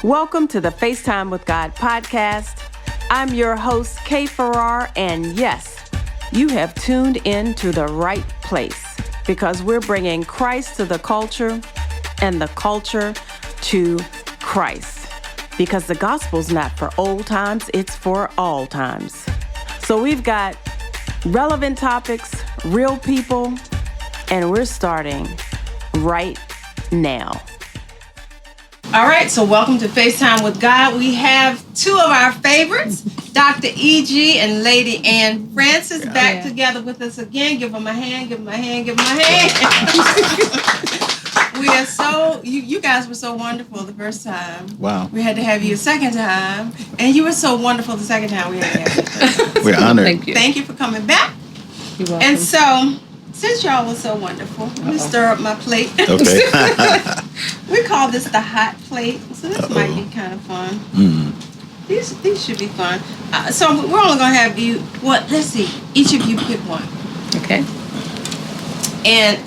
Welcome to the FaceTime with God podcast. I'm your host, Kay Farrar, and yes, you have tuned in to the right place because we're bringing Christ to the culture and the culture to Christ because the gospel's not for old times, it's for all times. So we've got relevant topics, real people, and we're starting right now. All right, so welcome to FaceTime with God. We have two of our favorites, Dr. E.G. and Lady Ann Francis, back together with us again. Give them a hand, give them a hand, give them a hand. We are so, you guys were so wonderful the first time. Wow. We had to have you a second time, and you were so wonderful the second time we had to have you. We're honored. Thank you for coming back. You're welcome. And so, since y'all were so wonderful, let me stir up my plate. Okay. We call this the hot plate, so this might be kind of fun. Mm. These should be fun. So we're only going to have you, let's see, each of you pick one. Okay. And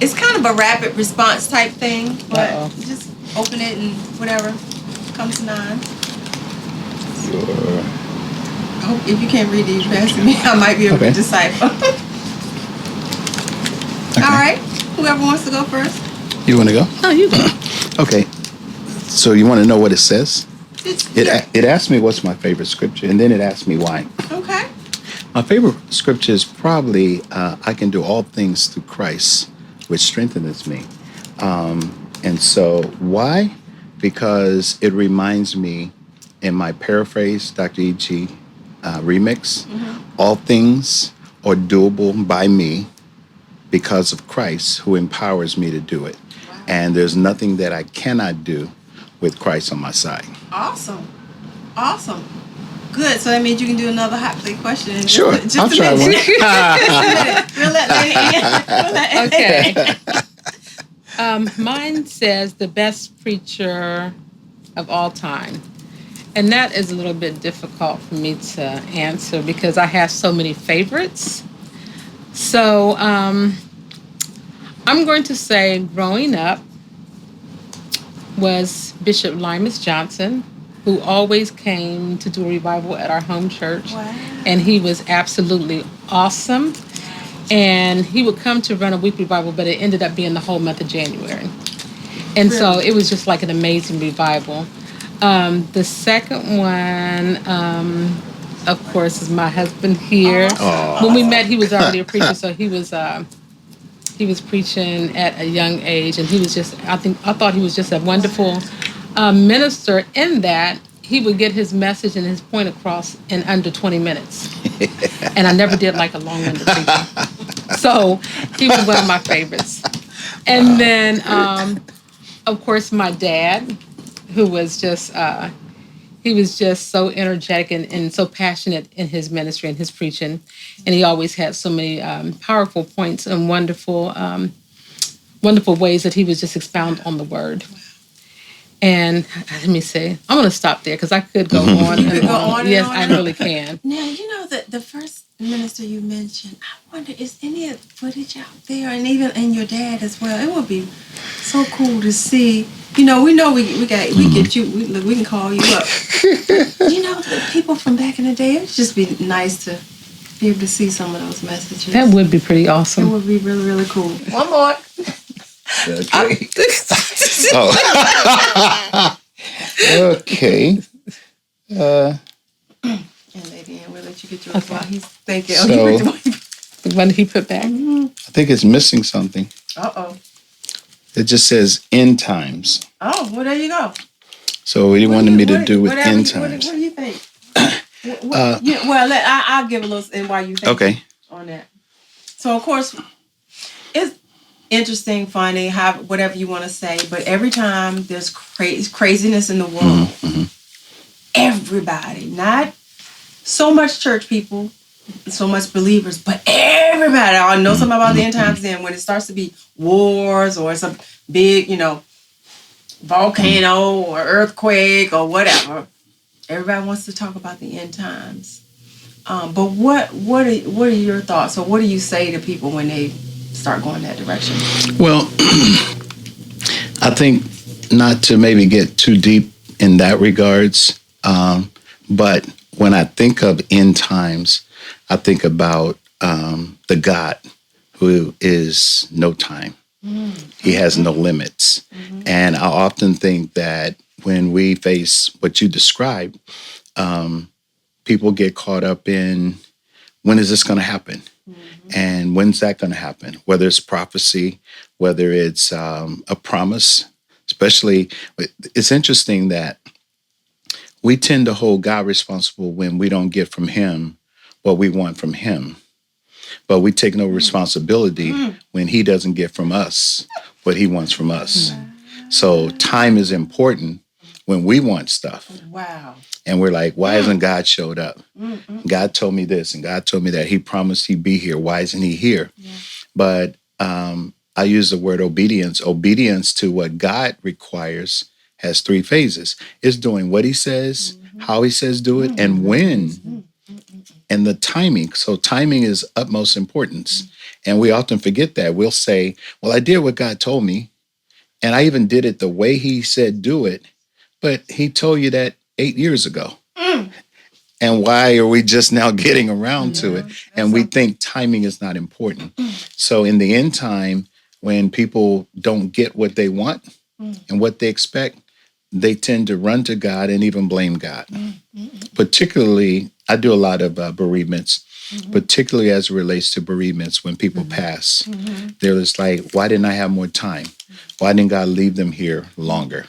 it's kind of a rapid response type thing, but just open it and whatever comes to mind. Sure. If you can't read these fast me, I might be able to decipher. Okay. All right. Whoever wants to go first. You want to go? Oh, you go. Okay. So you want to know what it says? Yeah. It asked me what's my favorite scripture, and then it asked me why. Okay. My favorite scripture is probably, I can do all things through Christ, which strengthens me. And so why? Because it reminds me, in my paraphrase, Dr. E.G. Remix, all things are doable by me because of Christ who empowers me to do it. Wow. And there's nothing that I cannot do with Christ on my side. Awesome. Good. So that means you can do another hot plate question. Sure. I'll try one. We'll let Okay. Mine says the best preacher of all time. And that is a little bit difficult for me to answer because I have so many favorites. So I'm going to say growing up was Bishop Limas Johnson, who always came to do a revival at our home church. Wow. And he was absolutely awesome. And he would come to run a week revival, but it ended up being the whole month of January. And so it was just like an amazing revival. The second one, of course, is my husband here. Aww. When we met, he was already a preacher, so he was preaching at a young age, and he was just, I thought he was just a wonderful minister in that he would get his message and his point across in under 20 minutes. And I never did like a long-winded preacher. So he was one of my favorites. And then, of course, my dad, who was just, he was just so energetic and so passionate in his ministry and his preaching. And he always had so many powerful points and wonderful ways that he would just expound on the word. And let me see, I'm going to stop there because I could go on. You could go on and yes, on I and on. really can. Now, you know that the first minister you mentioned, I wonder, is any footage out there? And even in your dad as well. It would be so cool to see. You know we get you. We can call you up. You know, the people from back in the day. It'd just be nice to be able to see some of those messages. That would be pretty awesome. It would be really, really cool. One more. Okay. Okay. And Lady Ann, we'll let you get yours while he's thinking. So, The one he put back. I think it's missing something. Uh-oh. It just says end times. Oh, well, there you go. So what do you wanted me to do with end What times? do you think? I'll give a little, and while you think on that. So, of course, it's interesting, funny, whatever you want to say, but every time there's craziness in the world, everybody, not so much church people, so much believers, but everybody, I know something about the end times then when it starts to be wars or some big, volcano or earthquake or whatever. Everybody wants to talk about the end times. But what are your thoughts, or what do you say to people when they start going that direction? Well, I think not to maybe get too deep in that regards. But when I think of end times, I think about the God who is no time. He has no limits. And I often think that when we face what you described, people get caught up in, when is this going to happen? And when's that going to happen? Whether it's prophecy, whether it's a promise, especially, it's interesting that we tend to hold God responsible when we don't get from him what we want from him. But we take no responsibility when he doesn't get from us what he wants from us. So time is important when we want stuff. Wow. And we're like, why hasn't God showed up? God told me this and God told me that. He promised he'd be here. Why isn't he here? Yeah. But I use the word obedience. Obedience to what God requires has 3 phases. It's doing what he says, how he says do it, and when. And the timing. So timing is utmost importance. And we often forget that. We'll say, well, I did what God told me. And I even did it the way he said do it. But he told you that 8 years ago. And why are we just now getting around to it? And we think timing is not important. So in the end time, when people don't get what they want and what they expect, they tend to run to God and even blame God. Particularly, I do a lot of bereavements, particularly as it relates to bereavements when people pass. They're just like, why didn't I have more time? Why didn't God leave them here longer?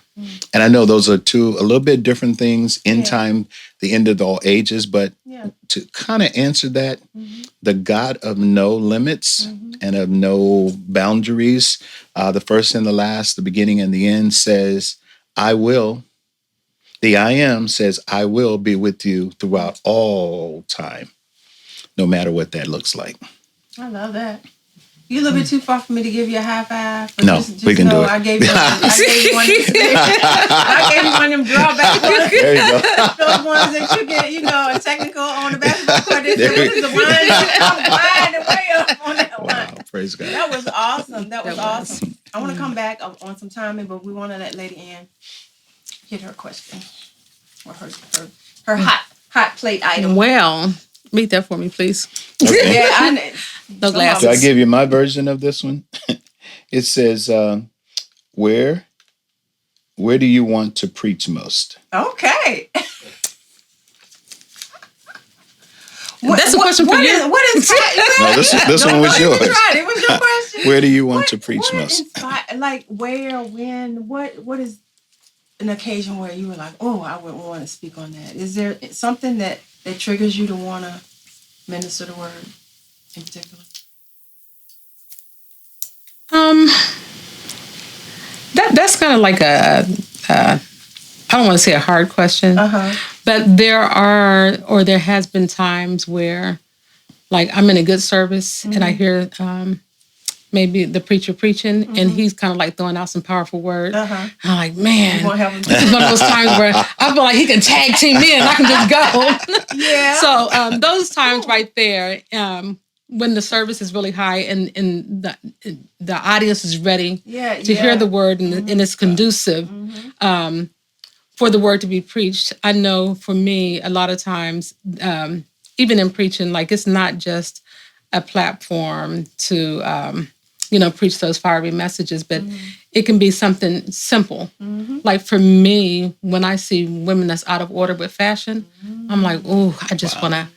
And I know those are two a little bit different things, end time, the end of all ages, but to kind of answer that, the God of no limits and of no boundaries, the first and the last, the beginning and the end says, I will. The I am says, I will be with you throughout all time, no matter what that looks like. I love that. You a little bit too far for me to give you a high five. No, we can do it. I gave you one. I gave you one of them drawback ones. There you go. Those ones that you get, a technical on the basketball court. What is the wine? I'm winding way up on that one. Praise God. That was awesome. That was awesome. I want to come back on some timing, but we want to let Lady Ann get her question or her hot plate item. Well, read that for me, please. Okay. Yeah, No glasses. So I give you my version of this one. It says, where do you want to preach most? Okay. That's a question for you. What is No, this one was yours. Right. It was your question. Where do you want to preach most? Like where, when, what is an occasion where you were like, oh, I would want to speak on that? Is there something that triggers you to want to minister the word in particular? That's kind of like I don't want to say a hard question, but there has been times where, like, I'm in a good service and I hear maybe the preacher preaching and he's kind of like throwing out some powerful words. I'm like, man, this is one of those times where I feel like he can tag team me and I can just go. Yeah. So those times right there, when the service is really high and the audience is ready to hear the word and it's conducive for the word to be preached. I know for me, a lot of times, even in preaching, like it's not just a platform to, preach those fiery messages, but it can be something simple. Like for me, when I see women that's out of order with fashion, I'm like, oh, I just want to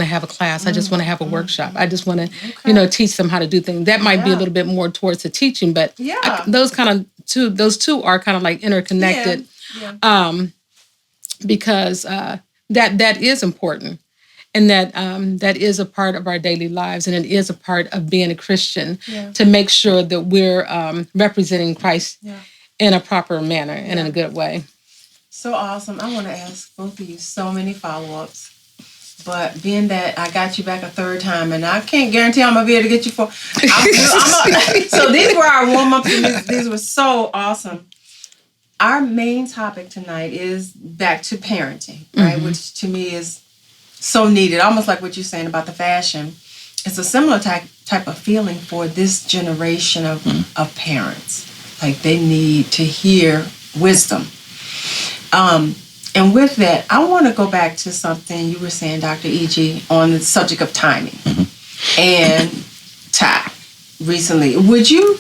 have a class. I just want to have a workshop. I just want to, teach them how to do things. That might be a little bit more towards the teaching, but those two are kind of like interconnected, because that is important, and that is a part of our daily lives, and it is a part of being a Christian to make sure that we're representing Christ in a proper manner and in a good way. So awesome. I want to ask both of you so many follow-ups. But being that I got you back a third time, and I can't guarantee I'm going to be able to get you for... So these were our warm-ups, and these were so awesome. Our main topic tonight is back to parenting, right? Which to me is so needed, almost like what you're saying about the fashion. It's a similar type of feeling for this generation of parents. Like they need to hear wisdom. And with that, I want to go back to something you were saying, Dr. E.G., on the subject of timing and Ty recently. Would you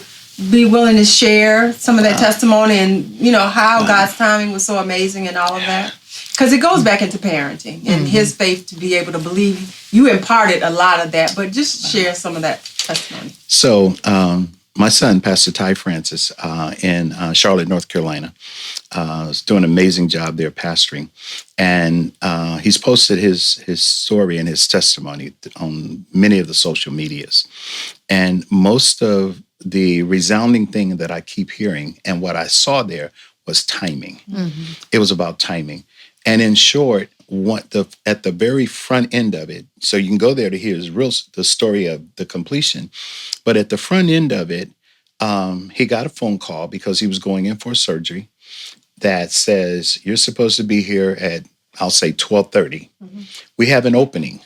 be willing to share some of that testimony and, how God's timing was so amazing and all of that? Because it goes back into parenting and his faith to be able to believe. You imparted a lot of that, but just share some of that testimony. So, my son, Pastor Ty Francis, in Charlotte, North Carolina, is doing an amazing job there pastoring. And he's posted his story and his testimony on many of the social medias. And most of the resounding thing that I keep hearing and what I saw there was timing. Mm-hmm. It was about timing. And in short, at the very front end of it, so you can go there to hear the story of the completion. But at the front end of it, he got a phone call because he was going in for surgery that says, you're supposed to be here at, I'll say 12:30. Mm-hmm. We have an opening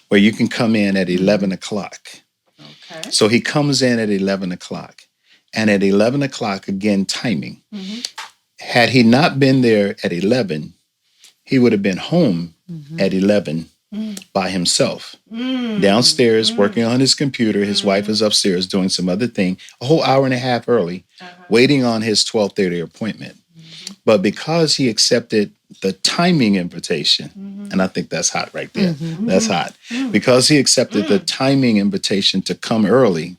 where you can come in at 11 o'clock. Okay. So he comes in at 11 o'clock. And at 11 o'clock, again, timing. Mm-hmm. Had he not been there at 11, he would have been home at 11 by himself, downstairs working on his computer. His wife is upstairs doing some other thing, a whole hour and a half early, waiting on his 12:30 appointment. But because he accepted the timing invitation, and I think that's hot right there. That's hot. Because he accepted the timing invitation to come early,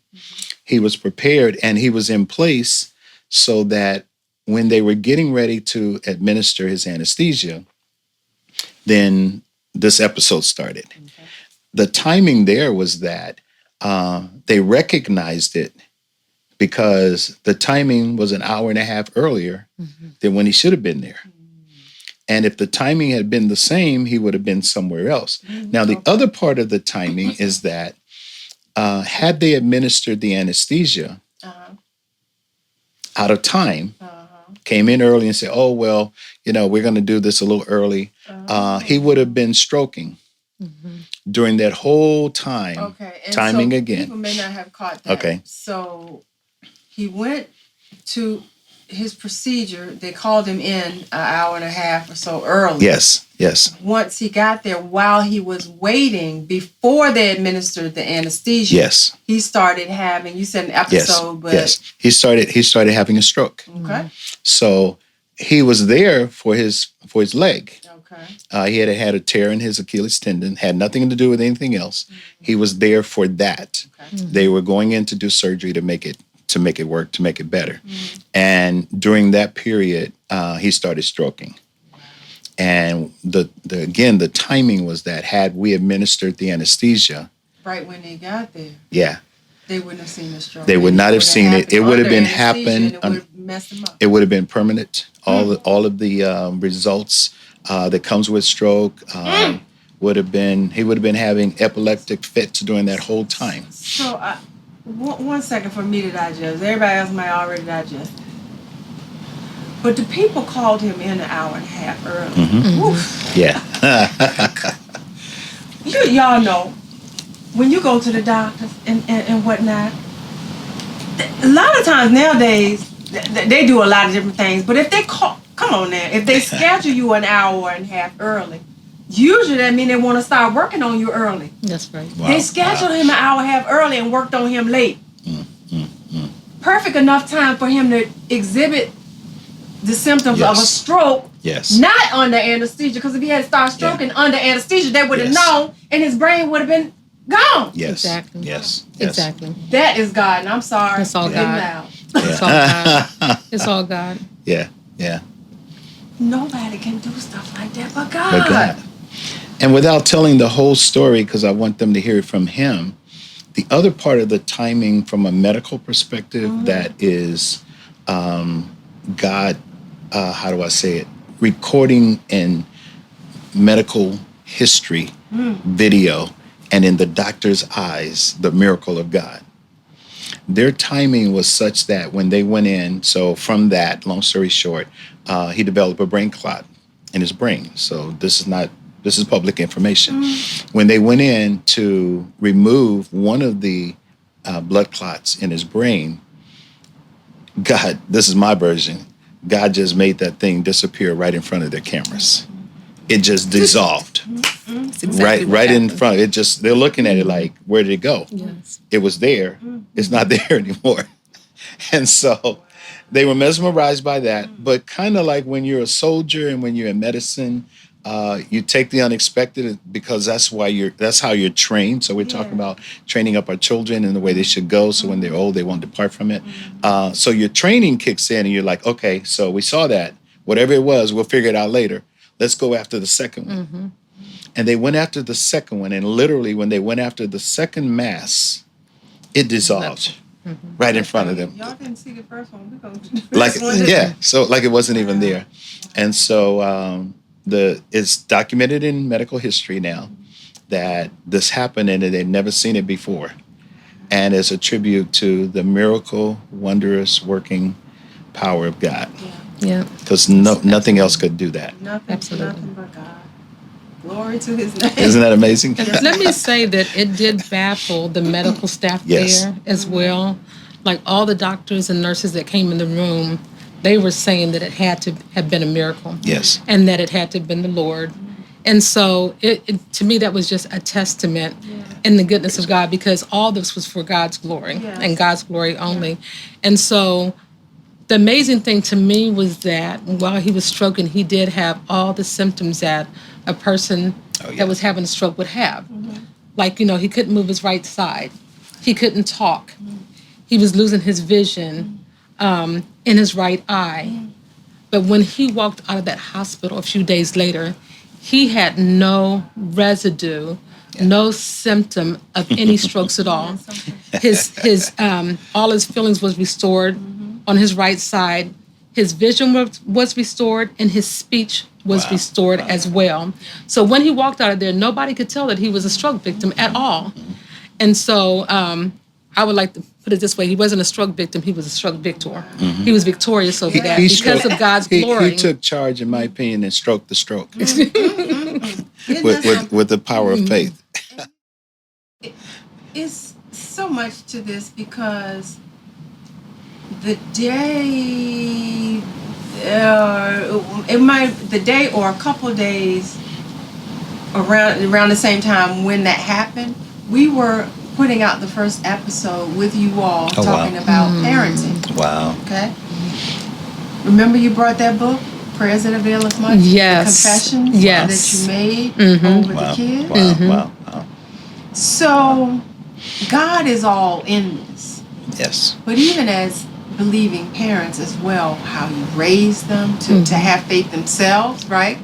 he was prepared and he was in place so that when they were getting ready to administer his anesthesia, then this episode started. Okay. The timing there was that they recognized it because the timing was an hour and a half earlier than when he should have been there. And if the timing had been the same, he would have been somewhere else. Now, the other part of the timing is that had they administered the anesthesia out of time, came in early and said, oh, well, we're going to do this a little early, he would have been stroking during that whole time. Okay. And timing so again. People may not have caught that. Okay. So he went to his procedure. They called him in an hour and a half or so early. Yes. Once he got there, while he was waiting, before they administered the anesthesia, yes, he started having, you said an episode, but... Yes, he started having a stroke. Okay. So he was there for his leg. Okay. He had a tear in his Achilles tendon, had nothing to do with anything else. He was there for that. Okay. They were going in to do surgery to make it work, to make it better. And during that period, he started stroking. And the timing was that had we administered the anesthesia right when they got there, they wouldn't have seen the stroke. They would not have seen it. It would have been happened. It would have messed them up. It would have been permanent. All of the results that comes with stroke would have been. He would have been having epileptic fits during that whole time. So, 1 second for me to digest. Everybody else might already digest. But the people called him in an hour and a half early. Yeah. Y'all know, when you go to the doctors and whatnot, a lot of times nowadays, they do a lot of different things. But if they if they schedule you an hour and a half early, usually that means they want to start working on you early. That's right. Wow. They scheduled him an hour and a half early and worked on him late. Perfect enough time for him to exhibit the symptoms of a stroke, not under anesthesia, because if he had started stroking under anesthesia, they would have known, and his brain would have been gone. Yes. Exactly. Yes. Exactly. That is God, and I'm sorry. It's all God. It's all God. It's all God. Yeah. Nobody can do stuff like that but God. And without telling the whole story, because I want them to hear it from him, the other part of the timing from a medical perspective that is God, how do I say it? Recording in medical history, video, and in the doctor's eyes, the miracle of God. Their timing was such that when they went in, so from that, long story short, he developed a brain clot in his brain. So this is public information. When they went in to remove one of the blood clots in his brain, God, this is my version, God just made that thing disappear right in front of their cameras. It just dissolved. Exactly Right in front. It just, they're looking at it like, where did it go? Yes. It was there. It's not there anymore. And so they were mesmerized by that. But kind of like when you're a soldier and when you're in medicine, you take the unexpected because that's how you're trained. So we're talking about training up our children in the way they should go. So when they're old, they won't depart from it. So your training kicks in and you're like, okay, so we saw that. Whatever it was, we'll figure it out later. Let's go after the second one. And they went after the second one. And literally when they went after the second mass, it dissolved right in front of them. Y'all didn't see the first one. We're going to do this one. Yeah. So like it wasn't even there. And so it's documented in medical history now that this happened and that they'd never seen it before. And it's a tribute to the miracle, wondrous working power of God. Yeah. Because nothing else could do that. Absolutely. Nothing but God. Glory to his name. Isn't that amazing? Let me say that it did baffle the medical staff Yes. there as well. Like all the doctors and nurses that came in the room, they were saying that it had to have been a miracle. Yes. And that it had to have been the Lord. And so it to me, that was just a testament in the goodness of God, because all this was for God's glory and God's glory only. And so the amazing thing to me was that while he was stroking, he did have all the symptoms that a person that was having a stroke would have. Like, he couldn't move his right side. He couldn't talk. He was losing his vision in his right eye. But when he walked out of that hospital a few days later, he had no residue, no symptom of any strokes at all. His all his feelings was restored on his right side. His vision was restored, and his speech was restored as well. So when he walked out of there, nobody could tell that he was a stroke victim at all. And so I would like to put it this way: he wasn't a stroke victim; he was a stroke victor. He was victorious over that because of God's glory. He took charge, in my opinion, and stroked the stroke with the power of faith. It's so much to this because the day, the day or a couple of days around the same time when that happened, we were putting out the first episode with you all talking about parenting. Wow. Okay. Remember you brought that book, Prayers That Availeth Much? Yes. The confessions that you made over the kids. Wow. So God is all in this. Yes. But even as believing parents as well, how you raise them to have faith themselves, right?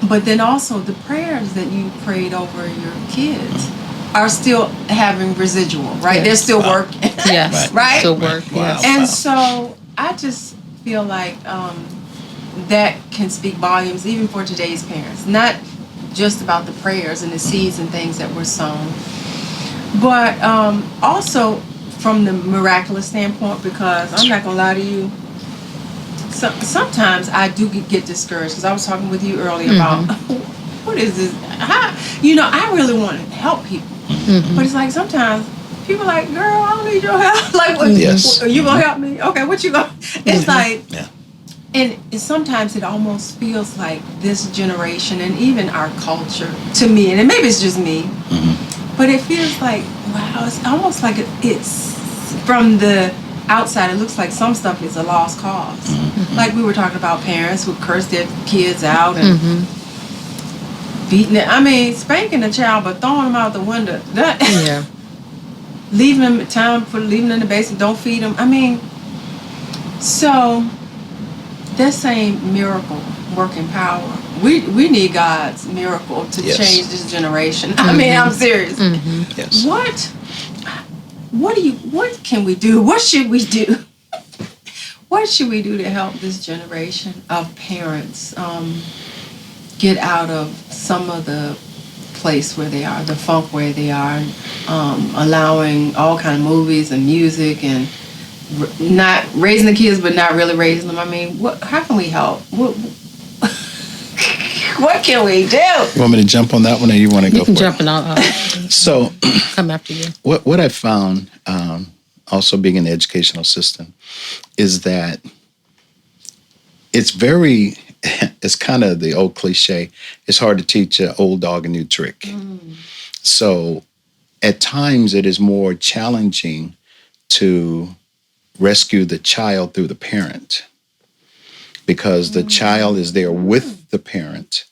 But then also the prayers that you prayed over your kids are still having residual, right? Yes. They're still working. Yes. Right? Still work. Yes. And so I just feel like that can speak volumes even for today's parents. Not just about the prayers and the seeds and things that were sown, but also from the miraculous standpoint, because I'm not going to lie to you, sometimes I do get discouraged, because I was talking with you earlier about, what is this? I really want to help people. But it's like sometimes people are like, girl, I don't need your help. Like, what, are you going to help me? Okay, what you going to? It's like, and sometimes it almost feels like this generation and even our culture, to me, and maybe it's just me, but it feels like, wow, it's almost like it's from the outside, it looks like some stuff is a lost cause. Like we were talking about parents who curse their kids out and beating it. I mean, spanking a child, but throwing them out the window. Leaving them leaving them in the basement, don't feed them. I mean, so that same miracle working power, we need God's miracle to change this generation. I mean, I'm serious. Yes. What can we do? What should we do? What should we do to help this generation of parents get out of some of the place where they are, the funk where they are, allowing all kind of movies and music and not raising the kids but not really raising them? I mean, how can we help? What can we do? You want me to jump on that one, or you want to go You can for jump it? and I'll So come after you. what I found, also being in the educational system, is that it's very, it's kind of the old cliche. It's hard to teach an old dog a new trick. So at times it is more challenging to rescue the child through the parent because the child is there with the parent.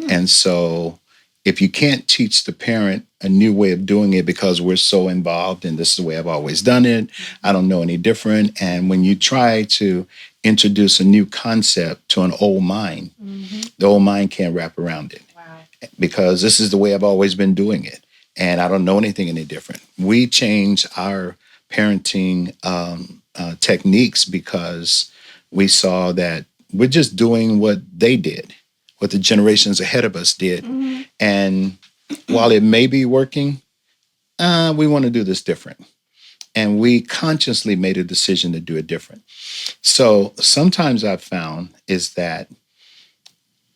And so if you can't teach the parent a new way of doing it because we're so involved and this is the way I've always done it, I don't know any different. And when you try to introduce a new concept to an old mind, the old mind can't wrap around it. Because this is the way I've always been doing it. And I don't know anything any different. We change our parenting techniques because we saw that we're just doing what they did, what the generations ahead of us did. And while it may be working, we want to do this different. And we consciously made a decision to do it different. So sometimes I've found is that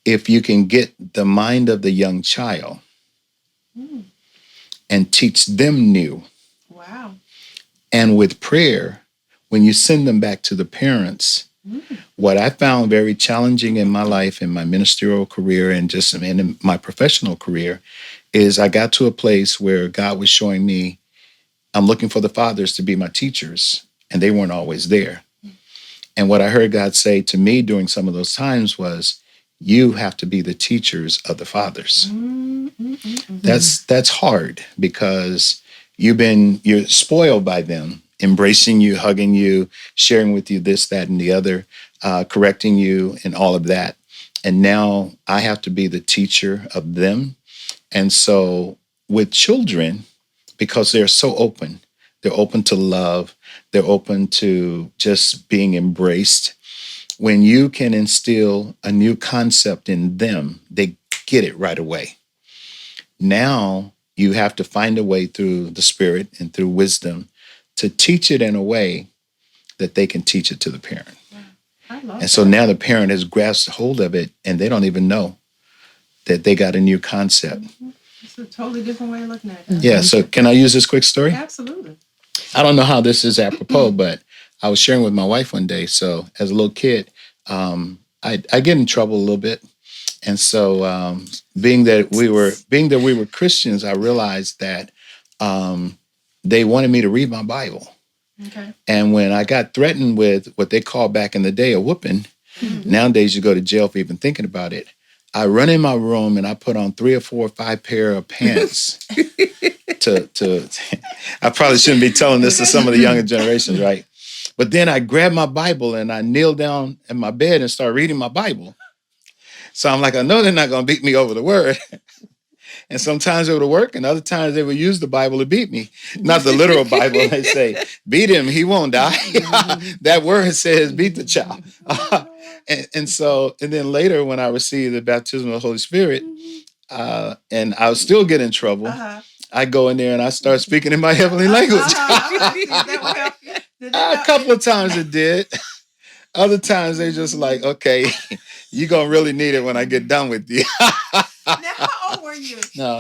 if you can get the mind of the young child and teach them new. Wow. And with prayer, when you send them back to the parents, what I found very challenging in my life, in my ministerial career, and just in my professional career, is I got to a place where God was showing me, I'm looking for the fathers to be my teachers, and they weren't always there. And what I heard God say to me during some of those times was, you have to be the teachers of the fathers. That's hard because you're spoiled by them, embracing you, hugging you, sharing with you this, that, and the other, correcting you and all of that. And now I have to be the teacher of them. And so with children, because they're so open, they're open to love, they're open to just being embraced. When you can instill a new concept in them, they get it right away. Now you have to find a way through the Spirit and through wisdom to teach it in a way that they can teach it to the parent. And so now the parent has grasped hold of it and they don't even know that they got a new concept. It's a totally different way of looking at it. Yeah, so can I use this quick story? Absolutely. I don't know how this is apropos, but I was sharing with my wife one day. So as a little kid, I get in trouble a little bit. And so being that we were Christians, I realized that they wanted me to read my Bible. Okay. And when I got threatened with what they called back in the day a whooping, nowadays you go to jail for even thinking about it. I run in my room and I put on 3 or 4 or 5 pair of pants to I probably shouldn't be telling this to some of the younger generations, right? But then I grabbed my Bible and I kneeled down in my bed and started reading my Bible. So I'm like, I know they're not going to beat me over the word. And sometimes it would work, and other times they would use the Bible to beat me. Not the literal Bible. They say, beat him, he won't die. That word says, beat the child. And then later when I received the baptism of the Holy Spirit, and I would still get in trouble, I go in there and I start speaking in my heavenly language. That will help you. A couple of times it did. Other times they just like, okay, you're going to really need it when I get done with you. Now, how old were you? No,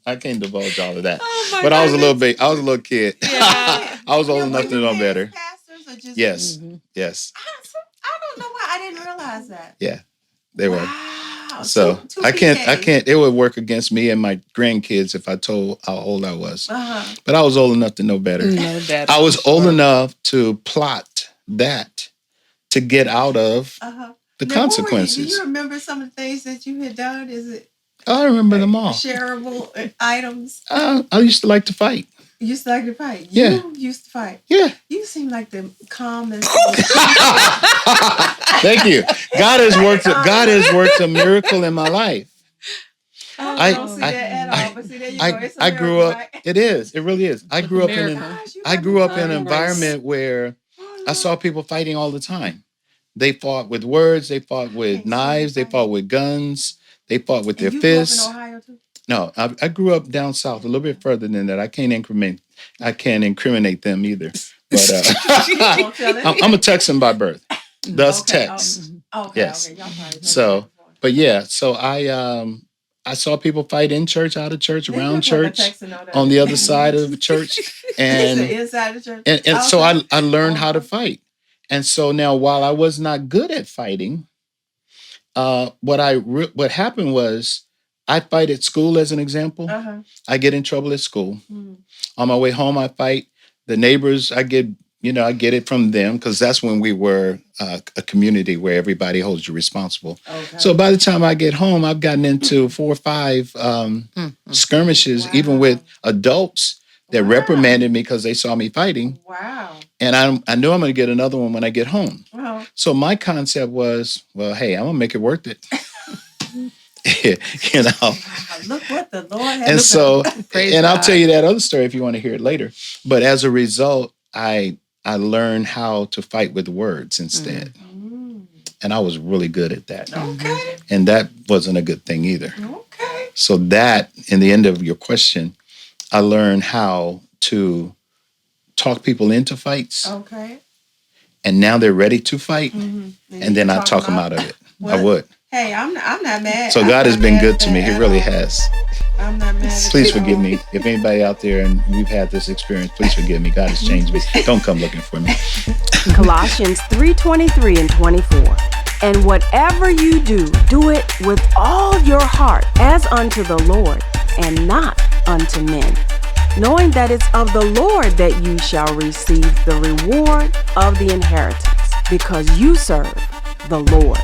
I can't divulge all of that. Oh but I was a little kid. Yeah. I was old enough to know better. Pastors or just Yes. Yes. I don't know why I didn't realize that. Yeah. They were. Wow. So Two I PKs. can't, it would work against me and my grandkids if I told how old I was. Uh-huh. But I was old enough to know better. I was old enough to plot that to get out of the Now, consequences. Do you remember some of the things that you had done? Is it I remember them all. shareable items? I used to like to fight. You used to like to fight? Yeah. You used to fight? Yeah. You seem like the calmest. Thank you. God has worked a miracle in my life. I don't see that at all, but see, there you go. It's a I grew miracle, up. right? It is. It really is. I grew up in Gosh, you I got grew me up in an crying. environment where Oh, I saw people fighting all the time. They fought with words. They fought with can't see knives. They anybody. fought with guns. They fought with their And you grew up fists. in Ohio too? No, I grew up down south, a little bit further than that. I can't incriminate them either. But Don't tell it. I'm a Texan by birth. Thus Okay, Tex. Okay, Yes. okay. Y'all probably told me So, that before. but yeah, so I saw people fight in church, out of church, They around look like a church, Texan, though, on the don't other they? side of the church, It's and the inside of the church. and so Okay. I learned how to fight. And so now, while I was not good at fighting, what happened was I fight at school as an example. Uh-huh. I get in trouble at school. On my way home, I fight. The neighbors, I get it from them because that's when we were a community where everybody holds you responsible. Okay. So by the time I get home, I've gotten into 4 or 5 skirmishes, even with adults that reprimanded me because they saw me fighting. Wow. And I know I'm going to get another one when I get home. Uh-huh. So my concept was, well, hey, I'm going to make it worth it. You know. Look what the Lord has And so, Praise and I'll God. tell you that other story if you want to hear it later. But as a result, I learned how to fight with words instead. And I was really good at that. Okay. And that wasn't a good thing either. Okay. So that, in the end of your question, I learned how to talk people into fights. Okay. And now they're ready to fight. And And then I talk them out of it. I Well, would. Hey, I'm not mad. So I'm God has not been mad good at to me. that He at really all. has. I'm not mad at Please that at forgive all. me. If anybody out there and we've had this experience, please forgive me. God has changed me. Don't come looking for me. Colossians 3:23 and 24. And whatever you do, do it with all your heart as unto the Lord and not unto men, knowing that it's of the Lord that you shall receive the reward of the inheritance, because you serve the Lord.